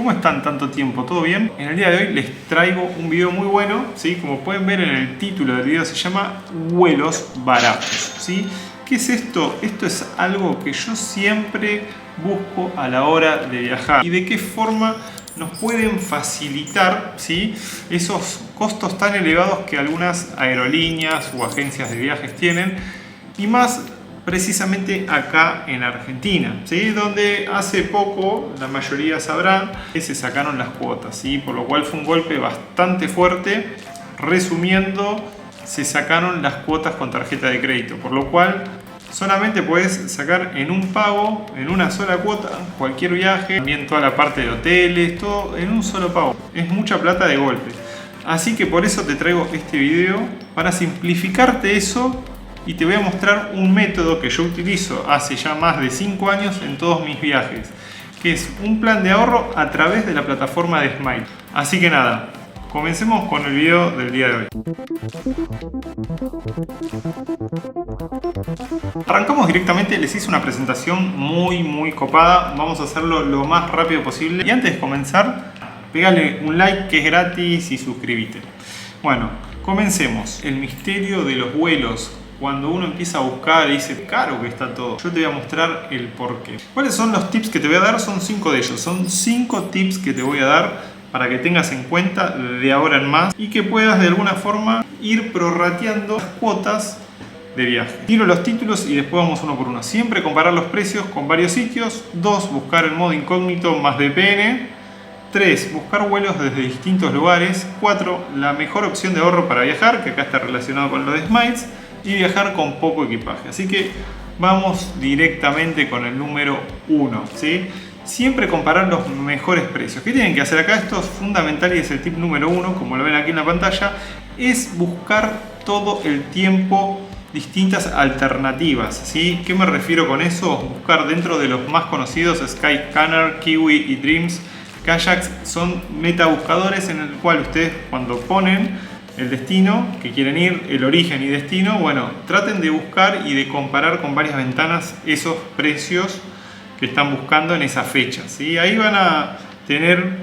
¿cómo están tanto tiempo? ¿Todo bien? En el día de hoy les traigo un video muy bueno, ¿sí? Como pueden ver en el título del video se llama vuelos baratos, ¿sí? ¿Qué es esto? Esto es algo que yo siempre busco a la hora de viajar. ¿Y de qué forma nos pueden facilitar, ¿sí?, esos costos tan elevados que algunas aerolíneas o agencias de viajes tienen? Y más precisamente acá en Argentina, ¿sí?, donde hace poco, la mayoría sabrán, que se sacaron las cuotas, ¿sí?, por lo cual fue un golpe bastante fuerte. Resumiendo, se sacaron las cuotas con tarjeta de crédito, por lo cual solamente puedes sacar en un pago, en una sola cuota, cualquier viaje, también toda la parte de hoteles, todo en un solo pago. Es mucha plata de golpe. Así que por eso te traigo este video, para simplificarte eso, y te voy a mostrar un método que yo utilizo hace ya más de 5 años en todos mis viajes, que es un plan de ahorro a través de la plataforma de Smiles. Así que nada, comencemos con el video del día de hoy. Arrancamos directamente, les hice una presentación muy copada, vamos a hacerlo lo más rápido posible. Y antes de comenzar, pégale un like que es gratis y suscríbete. Bueno, comencemos. El misterio de los vuelos. Cuando uno empieza a buscar y dice, caro que está todo. Yo te voy a mostrar el porqué. ¿Cuáles son los tips que te voy a dar? Son 5 de ellos. Son 5 tips que te voy a dar para que tengas en cuenta de ahora en más y que puedas de alguna forma ir prorrateando las cuotas de viaje. Tiro los títulos y después vamos uno por uno. Siempre comparar los precios con varios sitios. 2. Buscar el modo incógnito más VPN. 3. Buscar vuelos desde distintos lugares. 4. La mejor opción de ahorro para viajar, que acá está relacionado con lo de Smiles. Y viajar con poco equipaje. Así que vamos directamente con el número 1, ¿sí? Siempre comparar los mejores precios. ¿Qué tienen que hacer acá? Esto es fundamental y es el tip número 1, como lo ven aquí en la pantalla. Es buscar todo el tiempo distintas alternativas, ¿sí? ¿Qué me refiero con eso? Buscar dentro de los más conocidos, Skyscanner, Kiwi y Dreams, Kayaks, son metabuscadores en el cual ustedes, cuando ponen el destino que quieren ir, el origen y destino, bueno, traten de buscar y de comparar con varias ventanas esos precios que están buscando en esa fecha, ¿sí? Ahí van a tener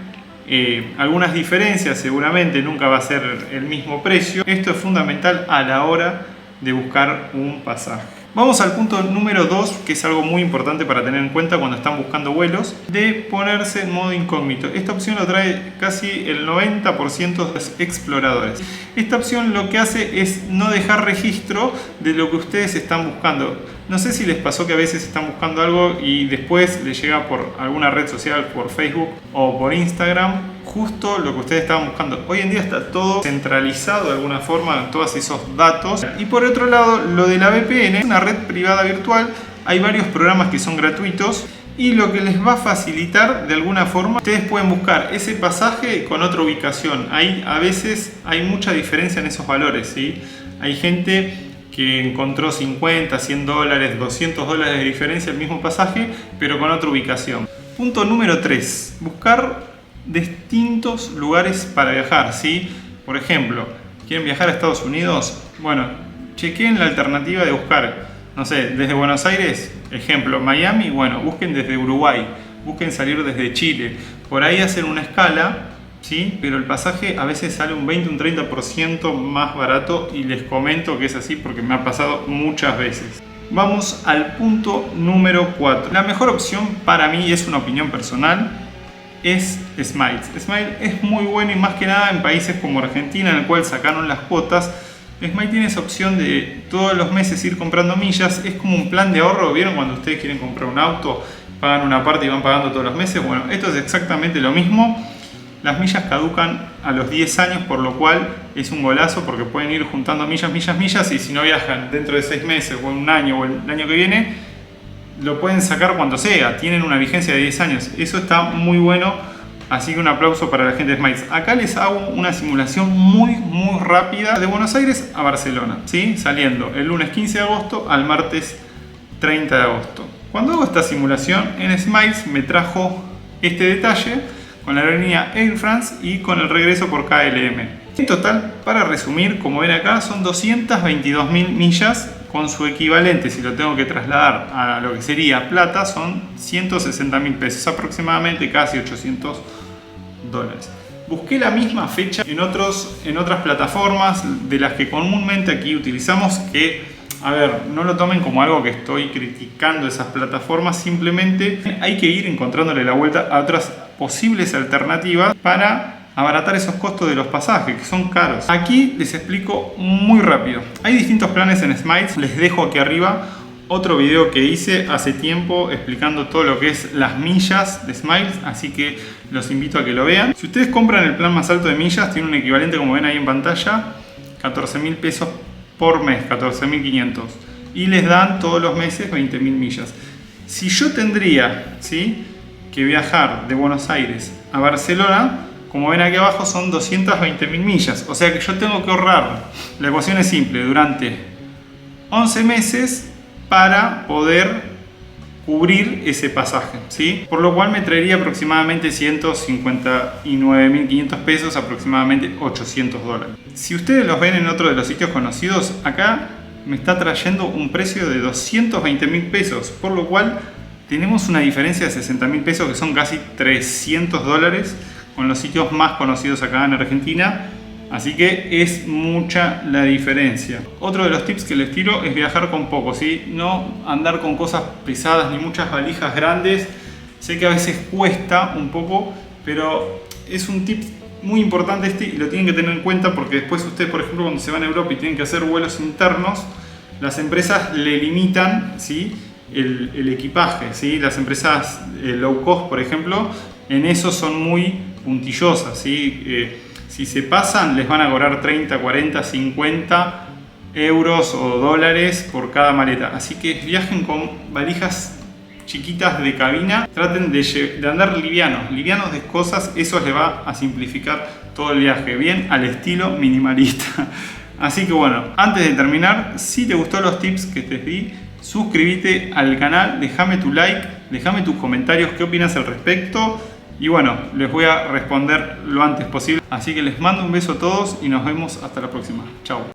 algunas diferencias, seguramente nunca va a ser el mismo precio. Esto es fundamental a la hora de buscar un pasaje. Vamos al punto número 2, que es algo muy importante para tener en cuenta cuando están buscando vuelos, de ponerse en modo incógnito. Esta opción lo trae casi el 90% de los exploradores. Esta opción lo que hace es no dejar registro de lo que ustedes están buscando. No sé si les pasó que a veces están buscando algo y después les llega por alguna red social, por Facebook o por Instagram, justo lo que ustedes estaban buscando. Hoy en día está todo centralizado de alguna forma, todos esos datos. Y por otro lado, lo de la VPN es una red privada virtual. Hay varios programas que son gratuitos y lo que les va a facilitar de alguna forma, ustedes pueden buscar ese pasaje con otra ubicación. Ahí a veces hay mucha diferencia en esos valores, ¿sí? Hay gente que encontró 50, 100 dólares, 200 dólares de diferencia el mismo pasaje, pero con otra ubicación. Punto número 3. Buscar distintos lugares para viajar, ¿sí? Por ejemplo, ¿quieren viajar a Estados Unidos? Bueno, chequen la alternativa de buscar, no sé, desde Buenos Aires, ejemplo, Miami. Bueno, busquen desde Uruguay, busquen salir desde Chile. Por ahí hacen una escala, ¿sí? Pero el pasaje a veces sale un 20, un 30% más barato y les comento que es así porque me ha pasado muchas veces. Vamos al punto número 4. La mejor opción para mí, y es una opinión personal, es Smiles. Smiles es muy bueno y más que nada en países como Argentina, en el cual sacaron las cuotas. Smiles tiene esa opción de todos los meses ir comprando millas. Es como un plan de ahorro. ¿Vieron cuando ustedes quieren comprar un auto? Pagan una parte y van pagando todos los meses. Bueno, esto es exactamente lo mismo. Las millas caducan a los 10 años, por lo cual es un golazo porque pueden ir juntando millas y si no viajan dentro de 6 meses o un año o el año que viene, lo pueden sacar cuando sea. Tienen una vigencia de 10 años. Eso está muy bueno, así que un aplauso para la gente de Smiles. Acá les hago una simulación muy rápida de Buenos Aires a Barcelona, ¿sí? Saliendo el lunes 15 de agosto al martes 30 de agosto. Cuando hago esta simulación en Smiles me trajo este detalle con la aerolínea Air France y con el regreso por KLM. En total, para resumir, como ven acá, son 222.000 millas con su equivalente, si lo tengo que trasladar a lo que sería plata, son 160.000 pesos, aproximadamente casi 800 Busqué la misma fecha en otras plataformas de las que comúnmente aquí utilizamos, que, a ver, no lo tomen como algo que estoy criticando esas plataformas, simplemente hay que ir encontrándole la vuelta a otras posibles alternativas para abaratar esos costos de los pasajes, que son caros. Aquí les explico muy rápido. Hay distintos planes en Smiles, les dejo aquí arriba otro video que hice hace tiempo explicando todo lo que es las millas de Smiles, así que los invito a que lo vean. Si ustedes compran el plan más alto de millas, tiene un equivalente, como ven ahí en pantalla, 14.000 pesos por mes, 14.500, y les dan todos los meses 20.000 millas. Si yo tendría, ¿sí?, que viajar de Buenos Aires a Barcelona, como ven aquí abajo, son 220.000 millas, o sea que yo tengo que ahorrar, la ecuación es simple, durante 11 meses para poder cubrir ese pasaje, ¿sí? Por lo cual me traería aproximadamente 159.500 pesos, aproximadamente $800. Si ustedes los ven en otro de los sitios conocidos, acá me está trayendo un precio de 220.000 pesos, por lo cual tenemos una diferencia de 60.000 pesos, que son casi $300 con los sitios más conocidos acá en Argentina. Así que es mucha la diferencia. Otro de los tips que les tiro es viajar con poco, ¿sí? No andar con cosas pesadas ni muchas valijas grandes. Sé que a veces cuesta un poco, pero es un tip muy importante este y lo tienen que tener en cuenta, porque después ustedes, por ejemplo, cuando se van a Europa y tienen que hacer vuelos internos, las empresas le limitan, ¿sí?, el equipaje, ¿sí? Las empresas low cost, por ejemplo, en eso son muy puntillosas, ¿sí? Si se pasan, les van a cobrar 30, 40, 50 euros o dólares por cada maleta. Así que viajen con valijas chiquitas de cabina. Traten de andar livianos de cosas. Eso les va a simplificar todo el viaje, bien al estilo minimalista. Así que bueno, antes de terminar, si te gustó los tips que te di, suscríbete al canal, déjame tu like, déjame tus comentarios, qué opinas al respecto. Y bueno, les voy a responder lo antes posible. Así que les mando un beso a todos y nos vemos hasta la próxima. Chao.